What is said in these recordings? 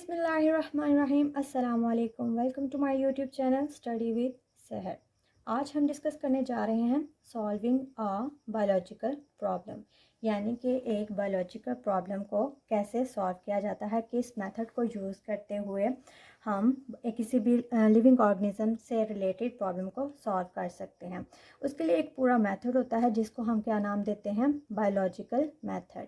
बिस्मिल्लाहिर्रहमानिर्रहीम अस्सलाम वालेकुम। Welcome to my YouTube channel study with Sahar. आज हम डिस्कस करने जा रहे हैं सॉल्विंग अ बायोलॉजिकल प्रॉब्लम, यानी कि एक बायोलॉजिकल प्रॉब्लम को कैसे सॉल्व किया जाता है, किस मेथड को यूज़ करते हुए हम किसी भी लिविंग ऑर्गेनिज्म से रिलेटेड प्रॉब्लम को सॉल्व कर सकते हैं। उसके लिए एक पूरा मेथड होता है जिसको हम क्या नाम देते हैं, बायोलॉजिकल मेथड।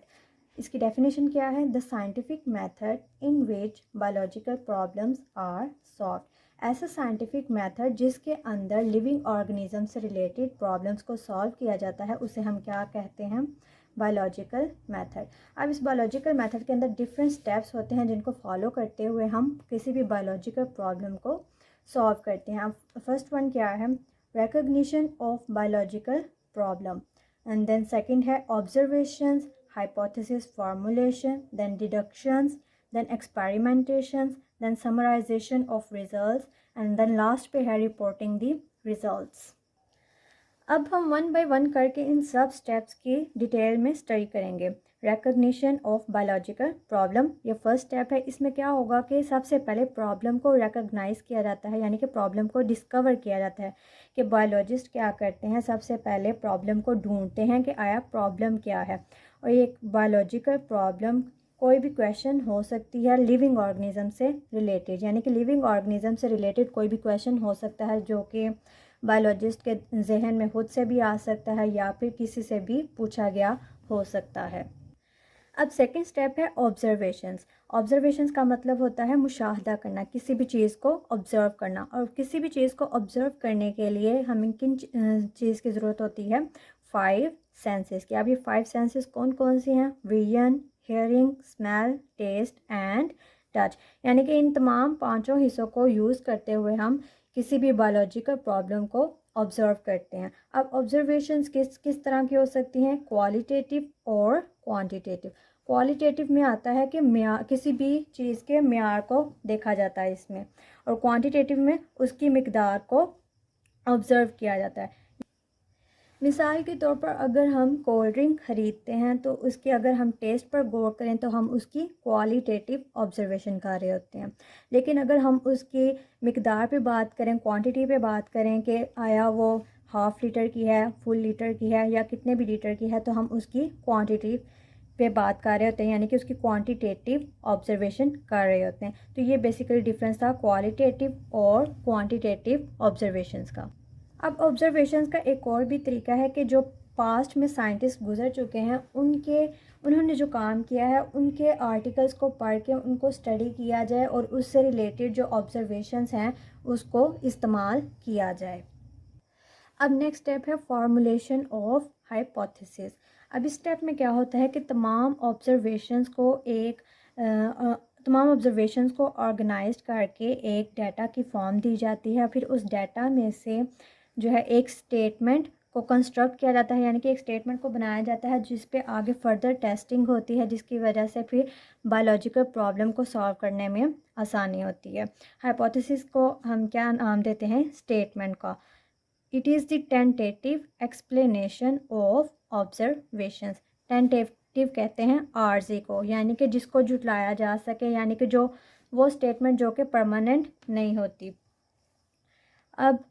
इसकी डेफिनेशन क्या है? The scientific method in which biological problems are solve. ऐसा साइंटिफिक मेथड जिसके अंदर लिविंग ऑर्गेनिज्म से रिलेटेड प्रॉब्लम्स को सॉल्व किया जाता है, उसे हम क्या कहते हैं? Biological method. अब इस बायोलॉजिकल मेथड के अंदर डिफरेंट स्टेप्स होते हैं जिनको फॉलो करते हुए हम किसी भी बायोलॉजिकल प्रॉब्लम को सॉल्व करते हैं। अब फर्स्ट वन क्या है? Recognition of biological problem. And then second है observations, hypothesis formulation, then deductions, then experimentations, then summarization of results, and then last पे है reporting the results। अब हम वन बाय वन करके इन सब स्टेप्स की डिटेल में स्टडी करेंगे। रिकग्निशन ऑफ बायोलॉजिकल प्रॉब्लम, ये फर्स्ट स्टेप है। इसमें क्या होगा कि सबसे पहले प्रॉब्लम को रिकग्नाइज किया जाता है, यानी कि प्रॉब्लम को डिस्कवर किया जाता है। कि बायोलॉजिस्ट क्या करते हैं, सबसे पहले प्रॉब्लम को ढूंढते हैं कि आया प्रॉब्लम क्या है। और ये बायोलॉजिकल प्रॉब्लम कोई भी क्वेश्चन हो सकती है लिविंग ऑर्गेनिज्म से रिलेटेड, यानी कि लिविंग ऑर्गेनिज्म से रिलेटेड कोई भी क्वेश्चन हो सकता है जो कि बायोलॉजिस्ट के जहन में खुद से भी आ सकता है या फिर किसी से भी पूछा गया हो सकता है। अब सेकंड स्टेप है ऑब्जर्वेशंस। ऑब्जर्वेशंस का मतलब होता है मुशाहदा करना, किसी भी चीज़ को ऑब्जर्व करना। और किसी भी चीज़ को ऑब्जर्व करने के लिए हमें किन चीज़ की ज़रूरत होती है? 5 सेंसेस की। अब ये 5 सेंसेस कौन कौन सी हैं? Vision, hearing, smell, taste and touch. यानी कि इन तमाम पांचों हिस्सों को यूज़ करते हुए हम किसी भी बायोलॉजिकल प्रॉब्लम को ऑब्जर्व करते हैं। अब ऑब्जर्वेशंस किस किस तरह की हो सकती हैं? क्वालिटेटिव और क्वांटिटेटिव। क्वालिटेटिव में आता है कि म्यार, किसी भी चीज़ के म्यार को देखा जाता है इसमें, और क्वांटिटेटिव में उसकी मिकदार को ऑब्जर्व किया जाता है। मिसाल के तौर पर अगर हम कोल्ड ड्रिंक ख़रीदते हैं तो उसके अगर हम टेस्ट पर गौर करें तो हम उसकी क्वालिटेटिव ऑब्जर्वेशन कर रहे होते हैं। लेकिन अगर हम उसकी मिकदार पे बात करें, क्वांटिटी पे बात करें कि आया वो हाफ़ लीटर की है, फुल लीटर की है या कितने भी लीटर की है, तो हम उसकी क्वांटिटी पे बात कर रहे होते हैं, यानी कि उसकी क्वांटिटेटिव ऑब्जर्वेशन कर रहे होते हैं। तो ये बेसिकली डिफरेंस था क्वालिटेटिव और क्वांटिटेटिव ऑब्जर्वेशंस का। अब ऑब्जर्वेशंस का एक और भी तरीका है कि जो पास्ट में साइंटिस्ट गुजर चुके हैं उन्होंने जो काम किया है उनके आर्टिकल्स को पढ़ के उनको स्टडी किया जाए और उससे रिलेटेड जो ऑब्जर्वेशंस हैं उसको इस्तेमाल किया जाए। अब नेक्स्ट स्टेप है फॉर्मुलेशन ऑफ हाइपोथेसिस। अब इस स्टेप में क्या होता है कि तमाम ऑब्जर्वेशंस को ऑर्गेनाइज करके एक डाटा की फॉर्म दी जाती है। फिर उस डाटा में से जो है एक स्टेटमेंट को कंस्ट्रक्ट किया जाता है, यानी कि एक स्टेटमेंट को बनाया जाता है जिस पे आगे फर्दर टेस्टिंग होती है, जिसकी वजह से फिर बायोलॉजिकल प्रॉब्लम को सॉल्व करने में आसानी होती है। हाइपोथेसिस को हम क्या नाम देते हैं? स्टेटमेंट का। It is the tentative explanation of observations. Tentative कहते हैं आर्जी को, यानी कि जिसको जुटलाया जा सके, यानी कि जो वो स्टेटमेंट जो कि परमानेंट नहीं होती। अब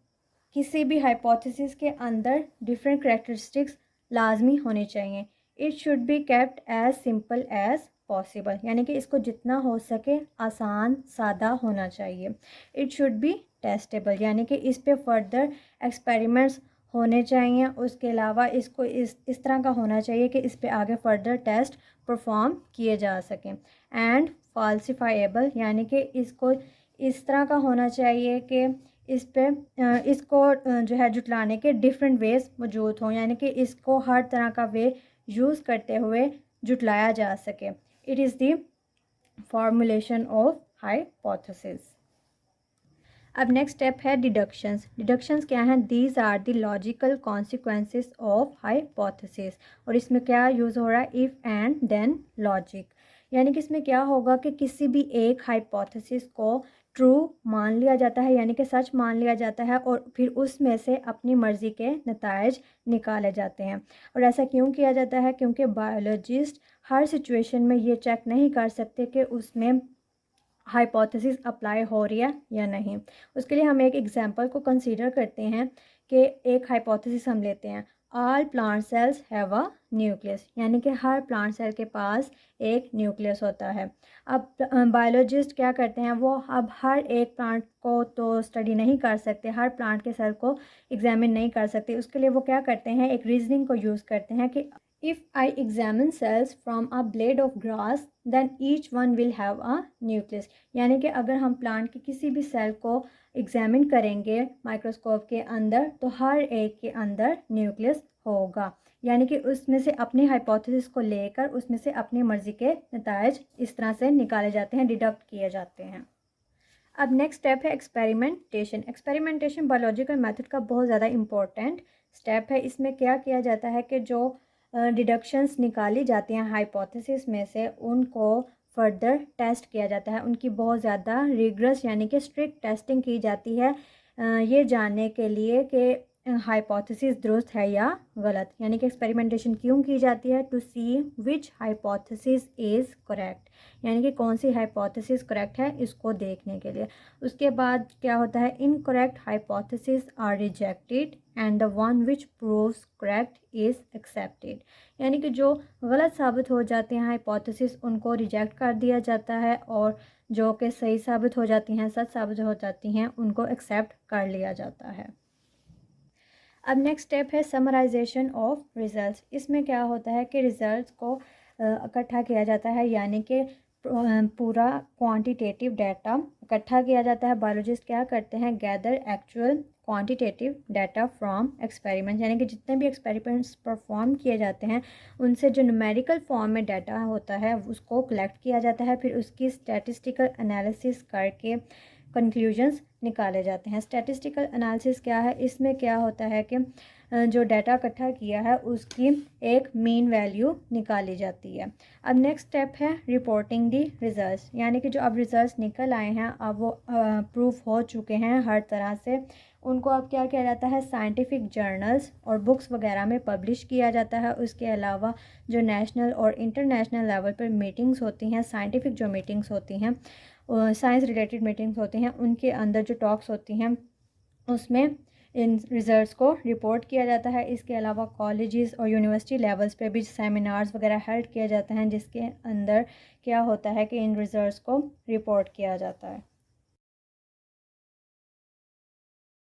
किसी भी हाइपोथेसिस के अंदर डिफरेंट करेक्टरिस्टिक्स लाजमी होने चाहिए। It should be kept as simple as possible, यानी कि इसको जितना हो सके आसान सादा होना चाहिए। इट शुड बी टेस्टेबल, यानी कि इस पे फर्दर एक्सपेरिमेंट्स होने चाहिए। उसके अलावा इसको इस तरह का होना चाहिए कि इस पे आगे फर्दर टेस्ट परफॉर्म किए जा सकें। एंड फॉल्सिफाइएबल, यानी कि इसको इस तरह का होना चाहिए कि इसको जो है जुटलाने के डिफरेंट वेज मौजूद हों, यानी कि इसको हर तरह का वे यूज़ करते हुए जुटलाया जा सके। It is the formulation of hypothesis. अब नेक्स्ट स्टेप है डिडक्शंस। डिडक्शंस क्या हैं? These are the logical consequences of hypothesis. और इसमें क्या यूज़ हो रहा है? If and then logic. यानी कि इसमें क्या होगा कि किसी भी एक हाइपोथेसिस को ट्रू मान लिया जाता है, यानी कि सच मान लिया जाता है, और फिर उसमें से अपनी मर्ज़ी के नताइज निकाले जाते हैं। और ऐसा क्यों किया जाता है? क्योंकि बायोलॉजिस्ट हर सिचुएशन में ये चेक नहीं कर सकते कि उसमें हाइपोथेसिस अप्लाई हो रही है या नहीं। उसके लिए हम एक एग्जांपल को कंसीडर करते हैं कि एक हाइपोथेसिस हम लेते हैं, all plant cells have a nucleus, यानी कि हर प्लांट सेल के पास एक न्यूक्लियस होता है। अब बायोलॉजिस्ट क्या करते हैं, वो अब हर एक प्लांट को तो स्टडी नहीं कर सकते, हर प्लांट के सेल को एग्जामिन नहीं कर सकते। उसके लिए वो क्या करते हैं, एक रीजनिंग को यूज़ करते हैं कि if I examine cells from a blade of grass then each one will have a nucleus, यानी कि अगर हम प्लांट के किसी भी सेल को एग्जामिन करेंगे माइक्रोस्कोप के अंदर तो हर एक के अंदर न्यूक्लियस होगा, यानी कि उसमें से अपनी हाइपोथेसिस को लेकर उसमें से अपनी मर्जी के नतायज इस तरह से निकाले जाते हैं, डिडक्ट किए जाते हैं। अब नेक्स्ट स्टेप है एक्सपेरिमेंटेशन। एक्सपेरिमेंटेशन बायोलॉजिकल मेथड का बहुत ज़्यादा इम्पोर्टेंट स्टेप है। इसमें क्या किया जाता है कि जो डिडक्शंस निकाली जाती हैं हाइपोथेसिस में से, उनको फर्दर टेस्ट किया जाता है, उनकी बहुत ज़्यादा रिगरस यानी कि स्ट्रिक्ट टेस्टिंग की जाती है ये जानने के लिए कि हाइपोथेसिस दुरुस्त है या गलत। यानी कि एक्सपेरिमेंटेशन क्यों की जाती है, to see which hypothesis is correct, यानी कि कौन सी हाइपोथेसिस करेक्ट है इसको देखने के लिए। उसके बाद क्या होता है, incorrect hypothesis are rejected and the one which proves correct is accepted, यानी कि जो गलत साबित हो जाते हैं हाइपोथेसिस उनको रिजेक्ट कर दिया जाता है और जो कि सही साबित हो जाती हैं, सच साबित हो जाती हैं, उनको एक्सेप्ट कर लिया जाता है। अब नेक्स्ट स्टेप है समराइजेशन ऑफ रिजल्ट्स। इसमें क्या होता है कि रिजल्ट्स को इकट्ठा किया जाता है, यानी कि पूरा क्वांटिटेटिव डाटा इकट्ठा किया जाता है। बायोलॉजिस्ट क्या करते हैं, gather actual quantitative data from experiment, यानी कि जितने भी एक्सपेरिमेंट्स परफॉर्म किए जाते हैं उनसे जो न्यूमेरिकल फॉर्म में डाटा होता है उसको कलेक्ट किया जाता है, फिर उसकी स्टैटिस्टिकल एनालिसिस करके कंक्लूजन्स निकाले जाते हैं। स्टैटिस्टिकल एनालिसिस क्या है, इसमें क्या होता है कि जो डाटा इकट्ठा किया है उसकी एक मीन वैल्यू निकाली जाती है। अब नेक्स्ट स्टेप है रिपोर्टिंग दी रिजल्ट्स, यानी कि जो अब रिजल्ट्स निकल आए हैं, अब वो प्रूफ हो चुके हैं हर तरह से, उनको अब क्या किया जाता है, साइंटिफिक जर्नल्स और बुक्स वगैरह में पब्लिश किया जाता है। उसके अलावा जो नेशनल और इंटरनेशनल लेवल पर मीटिंग्स होती हैं, साइंटिफिक जो मीटिंग्स होती हैं, साइंस रिलेटेड मीटिंग्स होती हैं, उनके अंदर जो टॉक्स होती हैं उसमें इन रिज़ल्ट्स को रिपोर्ट किया जाता है। इसके अलावा कॉलेजेस और यूनिवर्सिटी लेवल्स पे भी सेमिनार्स वगैरह हेल्ड किए जाते हैं, जिसके अंदर क्या होता है कि इन रिज़ल्ट्स को रिपोर्ट किया जाता है।